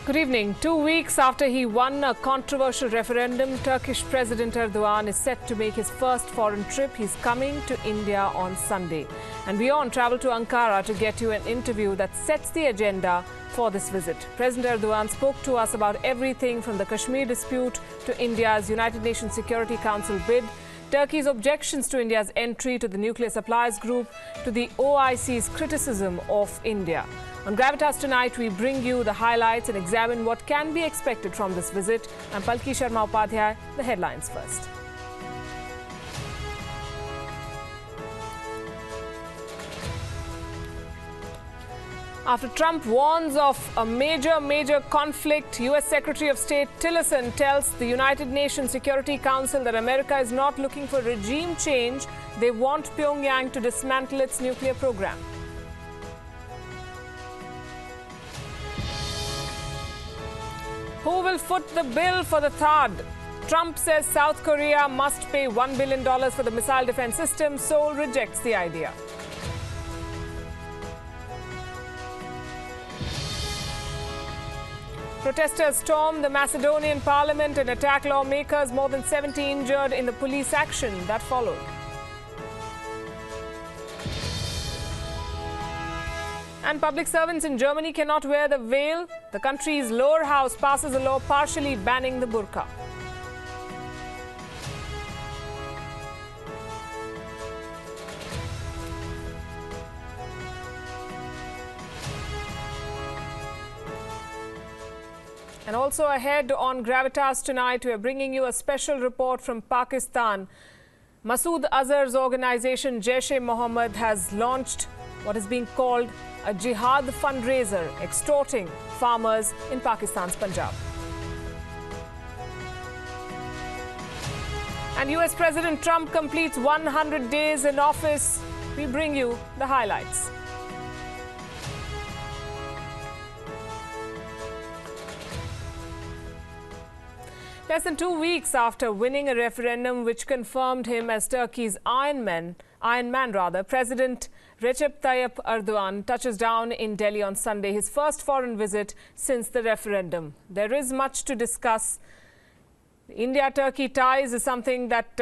Good evening. 2 weeks after he won a controversial referendum, Turkish President Erdogan is set to make his first foreign trip. He's coming to India on Sunday. And WION travelled to Ankara to get you an interview that sets the agenda for this visit. President Erdogan spoke to us about everything from the Kashmir dispute to India's United Nations Security Council bid, Turkey's objections to India's entry to the nuclear suppliers group, to the OIC's criticism of India. On Gravitas tonight, we bring you the highlights and examine what can be expected from this visit. I'm Palki Sharma Upadhyay. The headlines first. After Trump warns of a major conflict, U.S. Secretary of State Tillerson tells the United Nations Security Council that America is not looking for regime change. They want Pyongyang to dismantle its nuclear program. Who will foot the bill for the THAAD? Trump says South Korea must pay $1 billion for the missile defense system. Seoul rejects the idea. Protesters stormed the Macedonian parliament and attacked lawmakers. More than 70 injured in the police action that followed. And public servants in Germany cannot wear the veil. The country's lower house passes a law partially banning the burqa. And also ahead on Gravitas tonight, we are bringing you a special report from Pakistan. Masood Azhar's organization Jaish-e-Mohammed has launched what is being called a jihad fundraiser, extorting farmers in Pakistan's Punjab. And US President Trump completes 100 days in office. We bring you the highlights. Less than 2 weeks after winning a referendum which confirmed him as Turkey's Iron Man, President Recep Tayyip Erdogan touches down in Delhi on Sunday, his first foreign visit since the referendum. There is much to discuss. India-Turkey ties is something that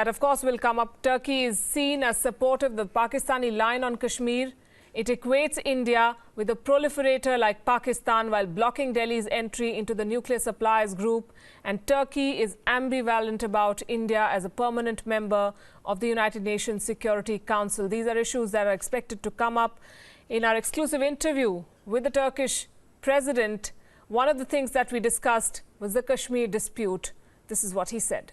of course will come up. Turkey is seen as supportive of the Pakistani line on Kashmir. It equates India with a proliferator like Pakistan while blocking Delhi's entry into the nuclear suppliers group. And Turkey is ambivalent about India as a permanent member of the United Nations Security Council. These are issues that are expected to come up in our exclusive interview with the Turkish president. One of the things that we discussed was the Kashmir dispute. This is what he said.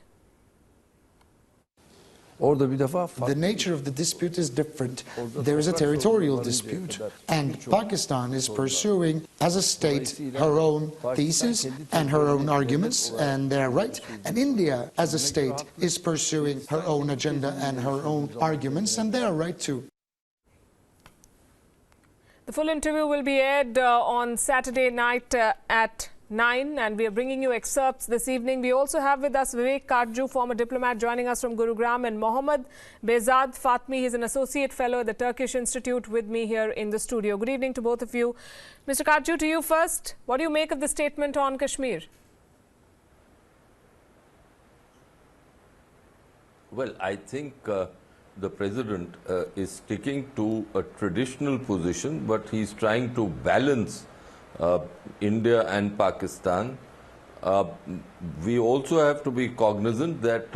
The nature of the dispute is different. There is a territorial dispute, and Pakistan is pursuing, as a state, her own thesis and her own arguments, and they're right. And India, as a state, is pursuing her own agenda and her own arguments, and they are right too. The full interview will be aired on Saturday night at 9, and we are bringing you excerpts this evening. We also have with us Vivek Karju, former diplomat, joining us from Gurugram, and Mohammed Behzad Fatmi. He's an associate fellow at the Turkish Institute with me here in the studio. Good evening to both of you. Mr. Karju, to you first. What do you make of the statement on Kashmir? Well, I think the president is sticking to a traditional position, but he's trying to balance India and Pakistan. We also have to be cognizant that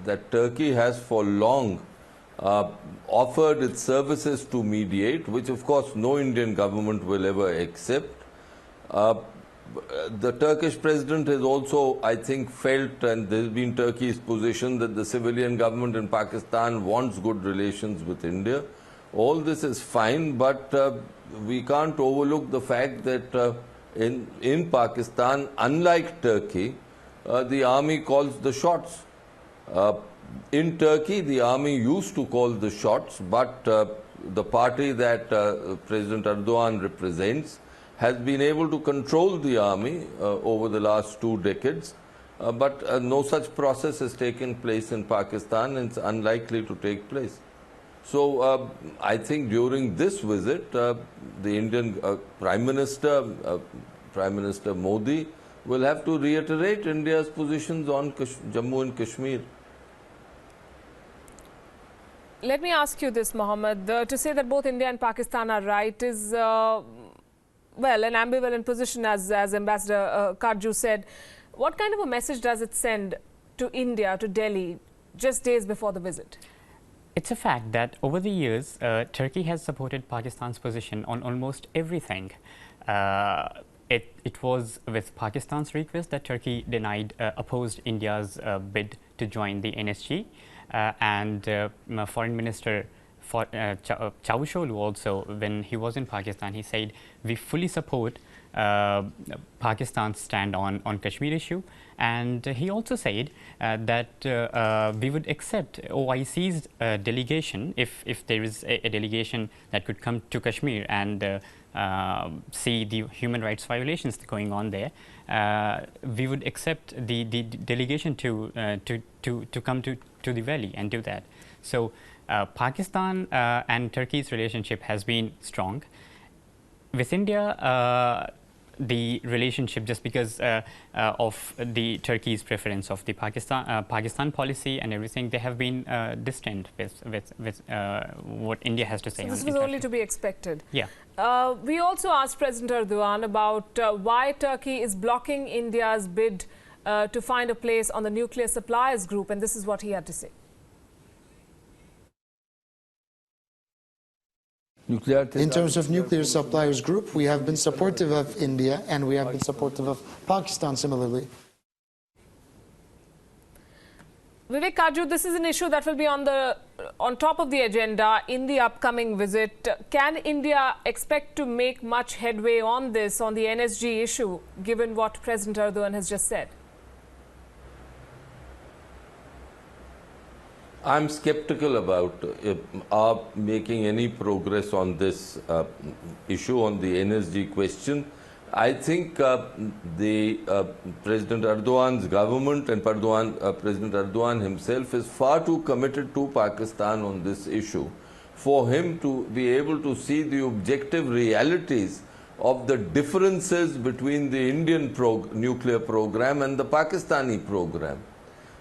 that Turkey has for long offered its services to mediate, which of course no Indian government will ever accept. The Turkish president has also, I think, felt, and this has been Turkey's position, that the civilian government in Pakistan wants good relations with India. All this is fine, but we can't overlook the fact that in Pakistan, unlike Turkey, the army calls the shots. In Turkey, the army used to call the shots, but the party that President Erdogan represents has been able to control the army over the last 2 decades. But no such process has taken place in Pakistan, and it's unlikely to take place. So I think during this visit, the Indian Prime Minister Prime Minister Modi will have to reiterate India's positions on Jammu and Kashmir. Let me ask you this, Mohammed. To say that both India and Pakistan are right is, well, an ambivalent position, as Ambassador Kajju said. What kind of a message does it send to India, to Delhi, just days before the visit? It's a fact that over the years, Turkey has supported Pakistan's position on almost everything. It was with Pakistan's request that Turkey opposed India's bid to join the NSG. And Foreign Minister Çavuşoğlu also, when he was in Pakistan, he said, we fully support Pakistan's stand on Kashmir issue. And he also said that we would accept OIC's delegation if there is a delegation that could come to Kashmir and see the human rights violations going on there. We would accept the delegation to come to the valley and do that. So Pakistan and Turkey's relationship has been strong. With India, the relationship, just because of the Turkey's preference of the Pakistan policy and everything, they have been distant with what India has to say. So this was only to be expected. Yeah. We also asked President Erdogan about why Turkey is blocking India's bid to find a place on the nuclear suppliers group, and this is what he had to say. In terms of nuclear suppliers group, we have been supportive of India and we have been supportive of Pakistan similarly. Vivek Kajju, this is an issue that will be on top of the agenda in the upcoming visit. Can India expect to make much headway on this, on the NSG issue, given what President Erdogan has just said? I'm skeptical about making any progress on this issue, on the NSG question. I think President Erdogan's government and President Erdogan himself is far too committed to Pakistan on this issue for him to be able to see the objective realities of the differences between the Indian nuclear program and the Pakistani program.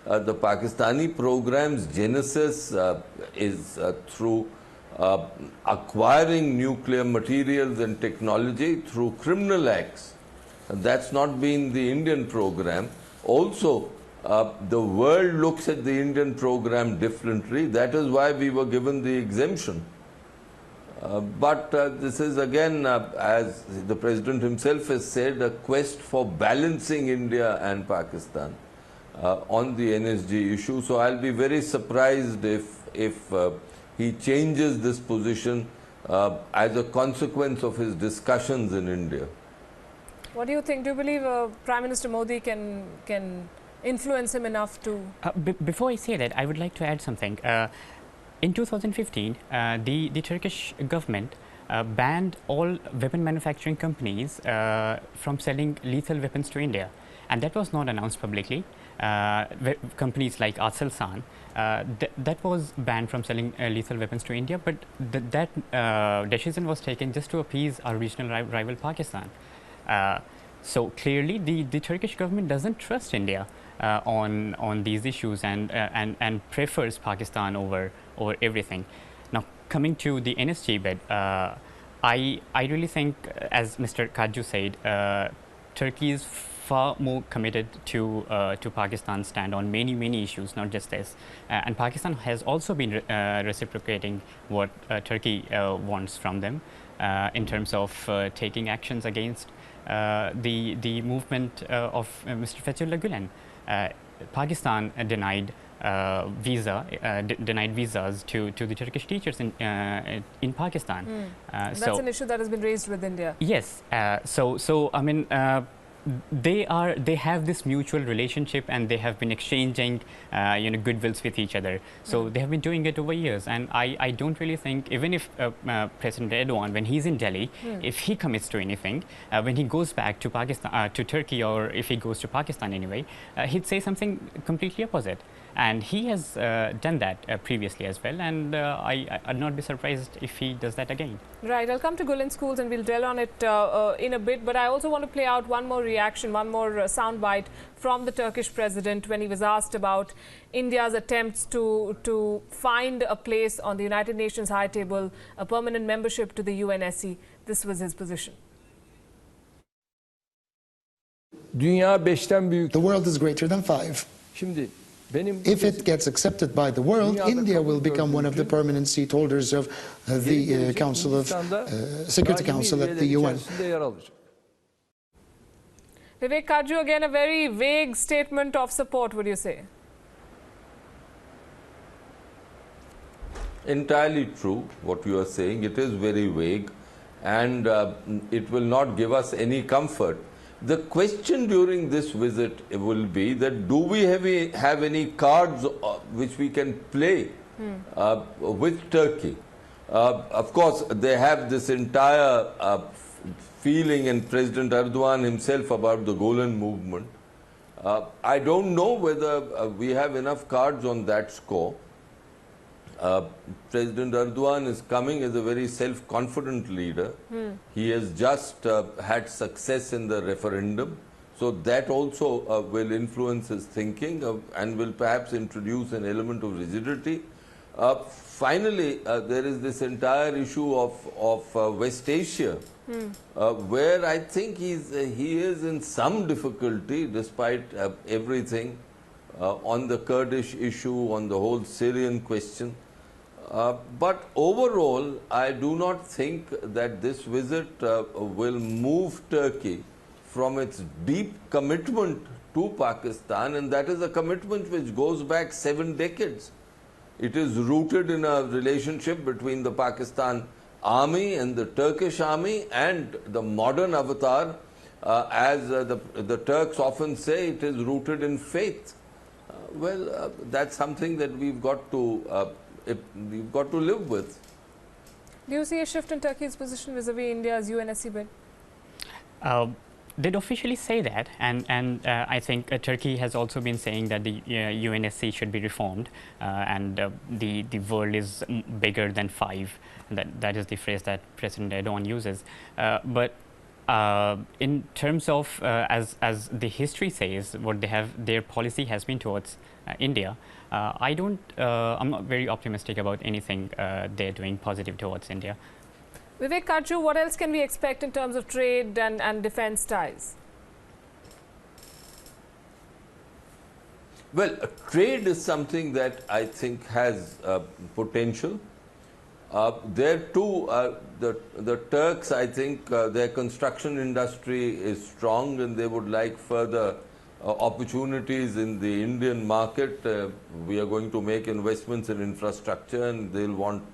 The Pakistani program's genesis is through acquiring nuclear materials and technology through criminal acts. That's not been the Indian program. Also, the world looks at the Indian program differently. That is why we were given the exemption. But this is again, as the President himself has said, a quest for balancing India and Pakistan on the NSG issue. So I'll be very surprised if he changes this position as a consequence of his discussions in India. What do you think? Do you believe Prime Minister Modi can influence him enough to... Before I say that, I would like to add something. In 2015, the Turkish government banned all weapon manufacturing companies from selling lethal weapons to India. And that was not announced publicly. Companies like Aselsan, that was banned from selling lethal weapons to India, but that decision was taken just to appease our regional rival Pakistan. So clearly the Turkish government doesn't trust India on these issues and prefers Pakistan over everything. Now coming to the NSG bid, I really think, as Mr. Kajju said, Turkey is far more committed to Pakistan's stand on many issues, not just this. And Pakistan has also been reciprocating what Turkey wants from them in terms of taking actions against the movement of Mr. Fethullah Gülen. Pakistan denied visas to the Turkish teachers in Pakistan. That's an issue that has been raised with India. Yes. So I mean, they have this mutual relationship and they have been exchanging goodwills with each other. So they have been doing it over years, and I don't really think, even if President Erdogan, when he's in Delhi, if he commits to anything, when he goes back to Pakistan, to Turkey, or if he goes to Pakistan anyway, he'd say something completely opposite. And he has done that previously as well, and I'd not be surprised if he does that again. Right, I'll come to Gülen schools and we'll dwell on it in a bit, but I also want to play out one more reaction, one more soundbite from the Turkish president when he was asked about India's attempts to find a place on the United Nations high table, a permanent membership to the UNSC. This was his position. The world is greater than 5. If it gets accepted by the world, India will become one of the permanent seat holders of the Council of Security Council at the UN. Vivek Kaju, again a very vague statement of support, would you say? Entirely true what you are saying. It is very vague, and it will not give us any comfort. The question during this visit will be that do we have any cards which we can play with Turkey? Of course, they have this entire feeling, and President Erdogan himself, about the Gülen Movement. I don't know whether we have enough cards on that score. President Erdogan is coming as a very self-confident leader. He has just had success in the referendum. So that also will influence his thinking and will perhaps introduce an element of rigidity. Finally, there is this entire issue of West Asia, where I think he is in some difficulty despite everything on the Kurdish issue, on the whole Syrian question. But overall, I do not think that this visit will move Turkey from its deep commitment to Pakistan, and that is a commitment which goes back 7 decades. It is rooted in a relationship between the Pakistan army and the Turkish army and the modern avatar. As the Turks often say, it is rooted in faith. That's something that we've got to live with. Do you see a shift in Turkey's position vis-a-vis India's UNSC bid? They'd officially say that, and I think Turkey has also been saying that the UNSC should be reformed, and the world is bigger than 5. That is the phrase that President Erdogan uses. But in terms of as the history says, what their policy has been towards India, I'm not very optimistic about anything they're doing positive towards India. Vivek Kaju, what else can we expect in terms of trade and defense ties? Well, trade is something that I think has potential. There too, the Turks, I think their construction industry is strong, and they would like further opportunities in the Indian market. We are going to make investments in infrastructure, and they'll want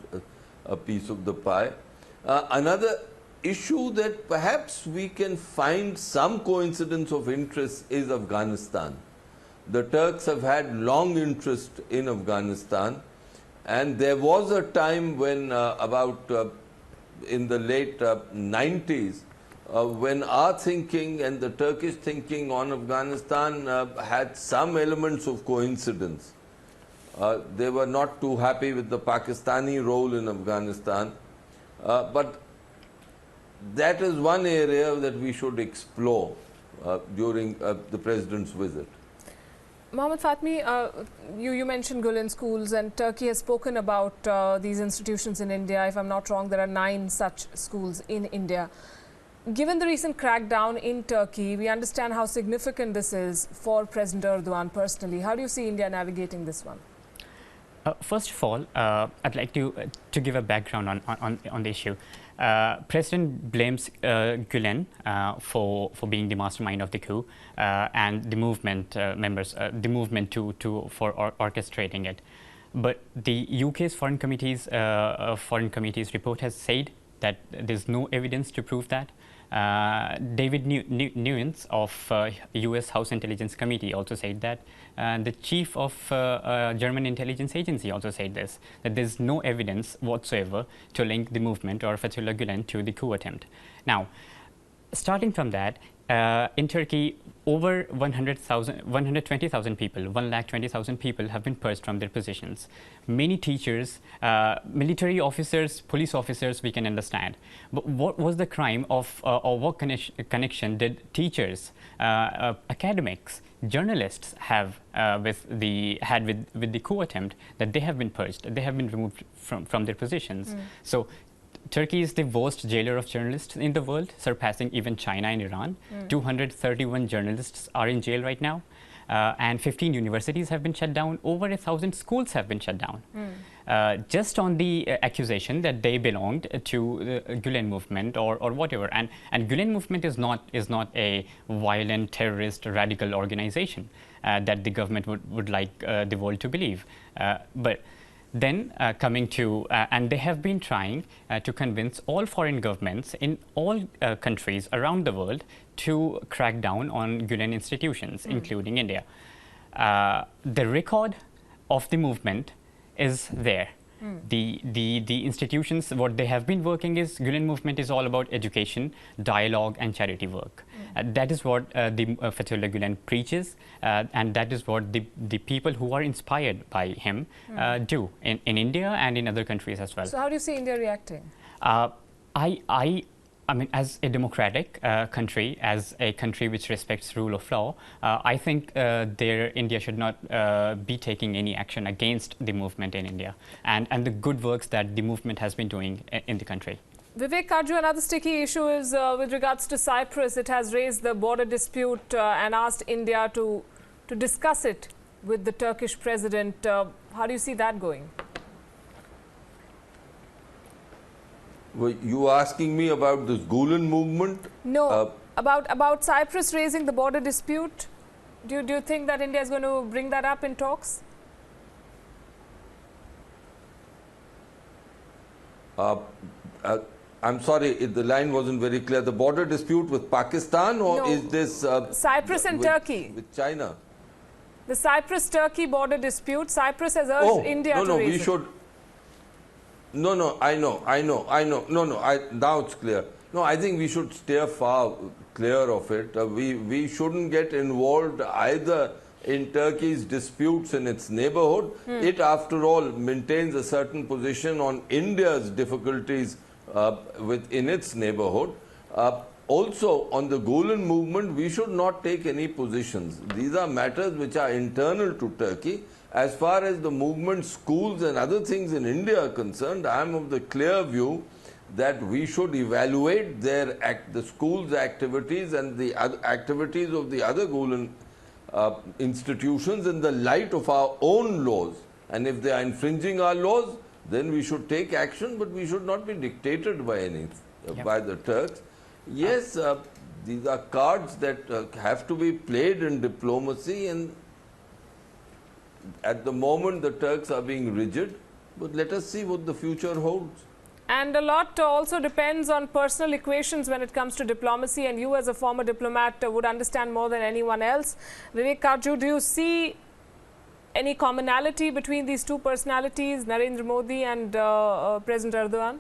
a piece of the pie. Another issue that perhaps we can find some coincidence of interest is Afghanistan. The Turks have had long interest in Afghanistan, and there was a time when in the late 90s, when our thinking and the Turkish thinking on Afghanistan had some elements of coincidence. They were not too happy with the Pakistani role in Afghanistan. But that is one area that we should explore during the President's visit. Mohammed Fatmi, you mentioned Gülen schools, and Turkey has spoken about these institutions in India. If I'm not wrong, there are 9 such schools in India. Given the recent crackdown in Turkey, we understand how significant this is for President Erdogan personally. How do you see India navigating this one? First of all, I'd like to give a background on the issue. President blames Gülen for being the mastermind of the coup, and the movement members, the movement for orchestrating it. But the UK's foreign committee's report has said that there's no evidence to prove that. David Nunes of US House Intelligence Committee also said that. The chief of German intelligence agency also said this, that there's no evidence whatsoever to link the movement or Fethullah Gülen to the coup attempt. Now, starting from that, in Turkey, over 120,000 people, 120,000 people have been purged from their positions. Many teachers, military officers, police officers, we can understand. But what was the crime of, or what connection did teachers, academics, journalists have with the coup attempt, that they have been purged, they have been removed from their positions. So Turkey is the worst jailer of journalists in the world, surpassing even China and Iran. 231 journalists are in jail right now, and 15 universities have been shut down. Over 1,000 schools have been shut down, just on the accusation that they belonged to the Gülen Movement or whatever. And Gülen Movement is not a violent, terrorist, radical organization that the government would like the world to believe. But then coming to, and they have been trying to convince all foreign governments in all countries around the world to crack down on Gülen institutions, including India. The record of the movement is there. The institutions, what they have been working is, Gülen Movement is all about education, dialogue and charity work. That is what the Fethullah Gülen preaches, and that is what the people who are inspired by him do in India and in other countries as well. So how do you see India reacting? I mean, as a democratic country, as a country which respects rule of law, I think India should not be taking any action against the movement in India and the good works that the movement has been doing in the country. Vivek Karju, another sticky issue is with regards to Cyprus. It has raised the border dispute and asked India to discuss it with the Turkish president. How do you see that going? Were you asking me about this Gülen movement? No, about Cyprus raising the border dispute. Do you think that India is going to bring that up in talks? I'm sorry, the line wasn't very clear. The border dispute with Pakistan, or No, is this Cyprus and Turkey? With China? The Cyprus-Turkey border dispute. Cyprus has urged India to raise it. Should. No, I know. No, now it's clear. No, I think we should steer far clear of it. We shouldn't get involved either in Turkey's disputes in its neighborhood. It, after all, maintains a certain position on India's difficulties within its neighborhood. Also, on the Gülen movement, we should not take any positions. These are matters which are internal to Turkey. As far as the movement, schools and other things in India are concerned, I am of the clear view that we should evaluate the schools' activities and the activities of the other Gülen institutions in the light of our own laws. And if they are infringing our laws, then we should take action, but we should not be dictated by by the Turks. Yes, these are cards that have to be played in diplomacy, and at the moment the Turks are being rigid, but let us see what the future holds. And a lot also depends on personal equations when it comes to diplomacy, and you as a former diplomat would understand more than anyone else. Vivek Karju, do you see any commonality between these two personalities, Narendra Modi and President Erdogan?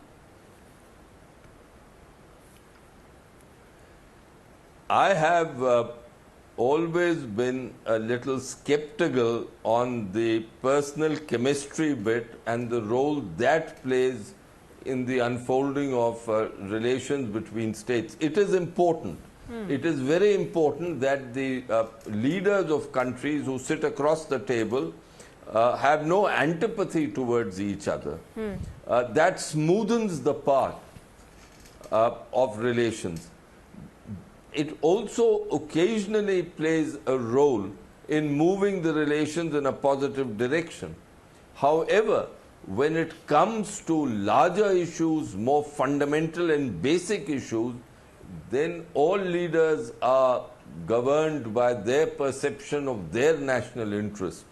I have always been a little skeptical on the personal chemistry bit and the role that plays in the unfolding of relations between states. It is important. It is very important that the leaders of countries who sit across the table have no antipathy towards each other. That smoothens the path of relations. It also occasionally plays a role in moving the relations in a positive direction. However, when it comes to larger issues, more fundamental and basic issues, then all leaders are governed by their perception of their national interest.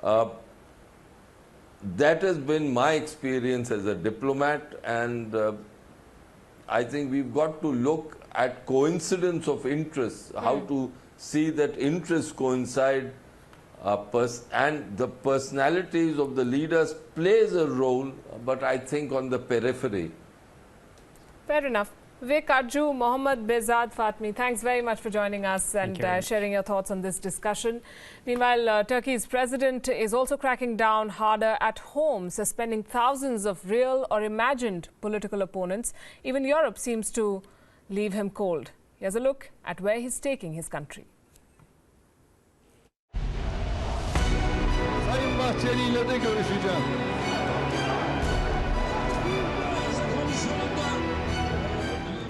That has been my experience as a diplomat, and I think we've got to look at coincidence of interests, how to see that interests coincide, and the personalities of the leaders plays a role, but I think on the periphery. Fair enough. Vik Arju, Mohammad Behzad Fatmi, thanks very much for joining us and sharing your thoughts on this discussion. Meanwhile, Turkey's president is also cracking down harder at home, suspending thousands of real or imagined political opponents. Even Europe seems to leave him cold. Here's a look at where he's taking his country. Sayın Bahçeli ile de görüşeceğim.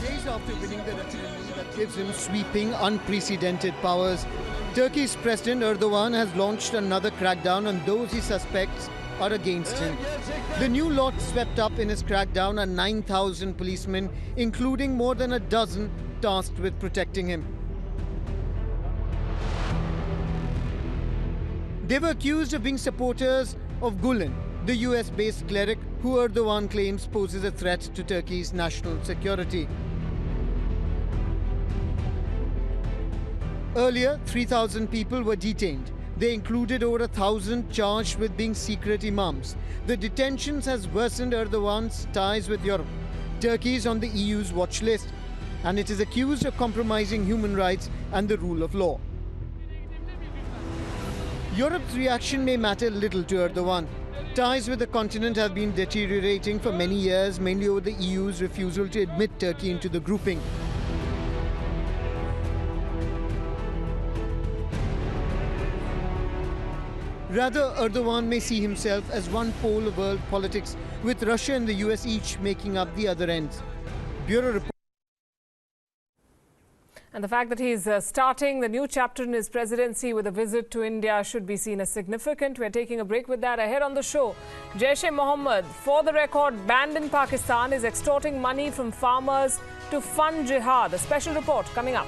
Days after winning the referendum that gives him sweeping, unprecedented powers, Turkey's President Erdogan has launched another crackdown on those he suspects are against him. The new lot swept up in his crackdown are 9,000 policemen, including more than a dozen tasked with protecting him. They were accused of being supporters of Gülen, the US-based cleric who Erdogan claims poses a threat to Turkey's national security. Earlier, 3,000 people were detained. They included over 1,000 charged with being secret imams. The detentions has worsened Erdogan's ties with Europe. Turkey is on the EU's watch list, and it is accused of compromising human rights and the rule of law. Europe's reaction may matter little to Erdogan. Ties with the continent have been deteriorating for many years, mainly over the EU's refusal to admit Turkey into the grouping. Rather, Erdogan may see himself as one pole of world politics, with Russia and the US each making up the other ends. Bureau Report. And the fact that he's starting the new chapter in his presidency with a visit to India should be seen as significant. We're taking a break with that. Ahead on the show, Jaish-e-Mohammed, for the record, banned in Pakistan, is extorting money from farmers to fund jihad. A special report coming up.